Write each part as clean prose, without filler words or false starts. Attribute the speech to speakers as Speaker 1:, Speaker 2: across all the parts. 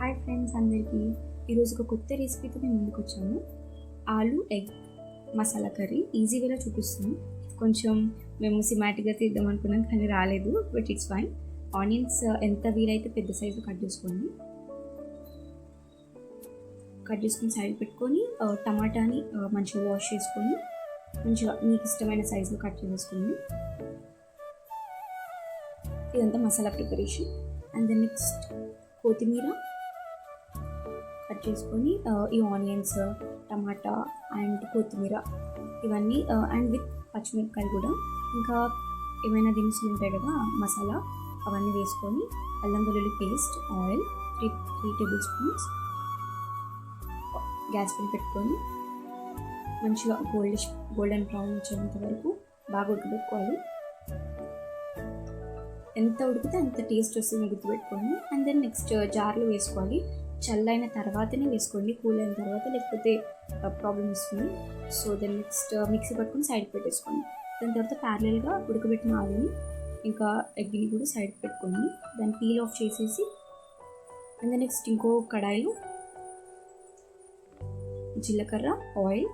Speaker 1: Hi friends అందరికీ ఈరోజు ఒక కొత్త రెసిపీతో మేము ముందుకు వచ్చాము. ఆలు ఎగ్ మసాలా కర్రీ ఈజీ వేలో చూపిస్తాము. కొంచెం మేము సిమాటిక్గా తీద్దాం అనుకున్నాం కానీ రాలేదు, బట్ ఇట్స్ ఫైన్. ఆనియన్స్ ఎంత వీలైతే పెద్ద సైజు కట్ చేసుకొని సైడ్ పెట్టుకొని టమాటాని మంచిగా వాష్ చేసుకొని మంచిగా మీకు ఇష్టమైన సైజులో కట్ చేసేసుకోండి. ఇదంతా masala preparation. And then next కొత్తిమీర కట్ చేసుకొని ఈ ఆనియన్స్, టమాటా అండ్ కొత్తిమీర ఇవన్నీ అండ్ విత్ పచ్చిమిరపకాయలు కూడా, ఇంకా ఏమైనా దినుసులు ఉంటాయి కదా మసాలా, అవన్నీ వేసుకొని అల్లం వెల్లుల్లి paste, oil 3 tablespoons, gas పైన పెట్టుకొని మంచిగా గోల్డెన్ బ్రౌన్ వచ్చేంత వరకు బాగా ఉడకబెట్టుకోవాలి. ఎంత ఉడికితే అంత టేస్ట్ వస్తుంది గుర్తుపెట్టుకోండి. అండ్ దెన్ నెక్స్ట్ జార్లో వేసుకోవాలి. చల్లైన తర్వాతనే వేసుకోండి, కూల్ అయిన తర్వాత లేకపోతే ప్రాబ్లమ్ వస్తుంది. సో దెన్ నెక్స్ట్ మిక్సీ పట్టుకొని సైడ్ పెట్టేసుకోండి. దాని తర్వాత ప్యారలల్గా ఉడకబెట్టిన ఆలుని ఇంకా ఎగ్ని కూడా సైడ్ పెట్టుకోండి. దాన్ని పీల్ ఆఫ్ చేసేసి అండ్ దెన్ నెక్స్ట్ ఇంకో కడాయిలో జీలకర్ర, ఆయిల్,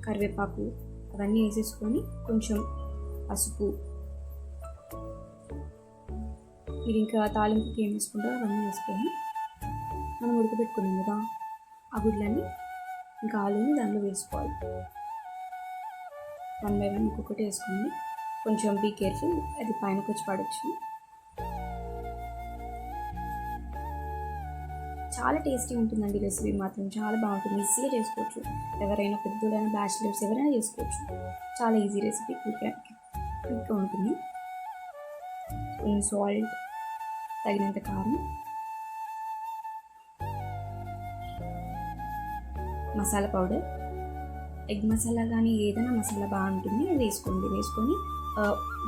Speaker 1: కరివేపాకు అవన్నీ వేసేసుకొని కొంచెం పసుపు, మీరు ఇంకా తాలింపుకి ఏం వేసుకుంటారో అవన్నీ వేసుకొని మనం ఉడకబెట్టుకున్నాం కదా ఆ గుడ్లన్నీ ఇంకా ఆలుని దానిలో వేసుకోవాలి. 1 by 1 ఒక్కొక్కటి వేసుకోండి. కొంచెం బీ కేర్ఫుల్, అది పైనకి వచ్చి పడవచ్చు. చాలా టేస్టీ ఉంటుందండి రెసిపీ, మాత్రం చాలా బాగుంటుంది. ఈజీగా చేసుకోవచ్చు, ఎవరైనా పెద్దోళ్ళైనా బ్యాచిలర్స్ ఎవరైనా చేసుకోవచ్చు. చాలా ఈజీ రెసిపీ, క్విక్గా ఉంటుంది. కొంచెం సాల్ట్, తగినంత కారం, మసాలా పౌడర్, ఎగ్ మసాలా కానీ ఏదైనా మసాలా బాగుంటుంది వేసుకోండి. వేసుకొని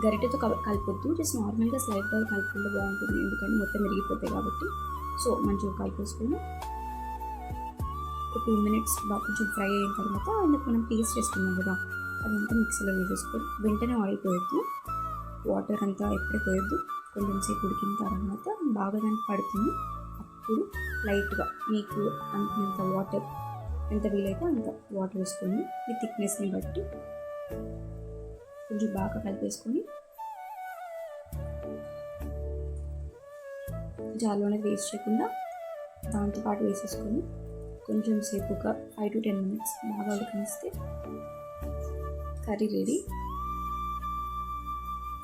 Speaker 1: గరిటెతో కలపొద్దు, జస్ట్ నార్మల్గా స్లైడ్గా కలుపుకుంటే బాగుంటుంది, ఎందుకంటే మొత్తం విరిగిపోతాయి కాబట్టి. సో మంచిగా కలిపేసుకొని ఒక 2 minutes బాగా కొంచెం ఫ్రై అయిన తర్వాత అందుకు మనం పేస్ట్ చేసుకున్నాం కదా అదంతా మిక్సీలో వేసేసుకొని వెంటనే ఆయిల్ పోయొద్దు, వాటర్ అంతా ఎప్పుడే పోయొద్దు. కొంచెం సేపు ఉడికిన తర్వాత బాగా దానికి పడుతుంది. అప్పుడు లైట్గా మీకు అంత వాటర్ ఎంత వీలైతే అంత వాటర్ వేసుకొని మీ థిక్నెస్ని బట్టి కొంచెం బాగా కలిపేసుకొని జార్లోనే వేస్ట్ చేయకుండా దాంతోపాటు వేసేసుకొని కొంచెం సేపు ఒక 5 to 10 minutes బాగా ఉడకనిస్తే కర్రీ రెడీ.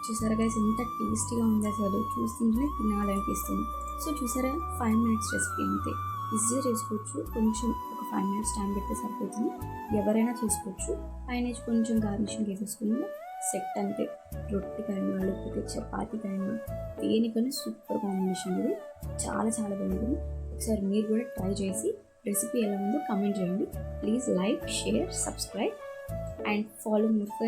Speaker 1: చూసారా గైస్, ఎంత టేస్టీగా ఉంది, అసలు చూస్తుంటేనే తినాలనిపిస్తుంది. సో చూసారా, 5 minutes రెసిపీ అంతే, ఈజీగా చేసుకోవచ్చు. కొంచెం ఒక 5 minutes టైం పెడితే సరిపోతుంది, ఎవరైనా చేసుకోవచ్చు. పైన కొంచెం గార్నిషింగ్ వేసేసుకుని సెట్ అంతే. రొట్టికైనా లేకపోతే చపాతీకైనా దేనికైనా సూపర్ కాంబినేషన్ ఇది, చాలా చాలా బాగుంటుంది. ఒకసారి మీరు కూడా ట్రై చేసి రెసిపీ ఎలా ఉందో కామెంట్ చేయండి. Please like, share, subscribe and follow me for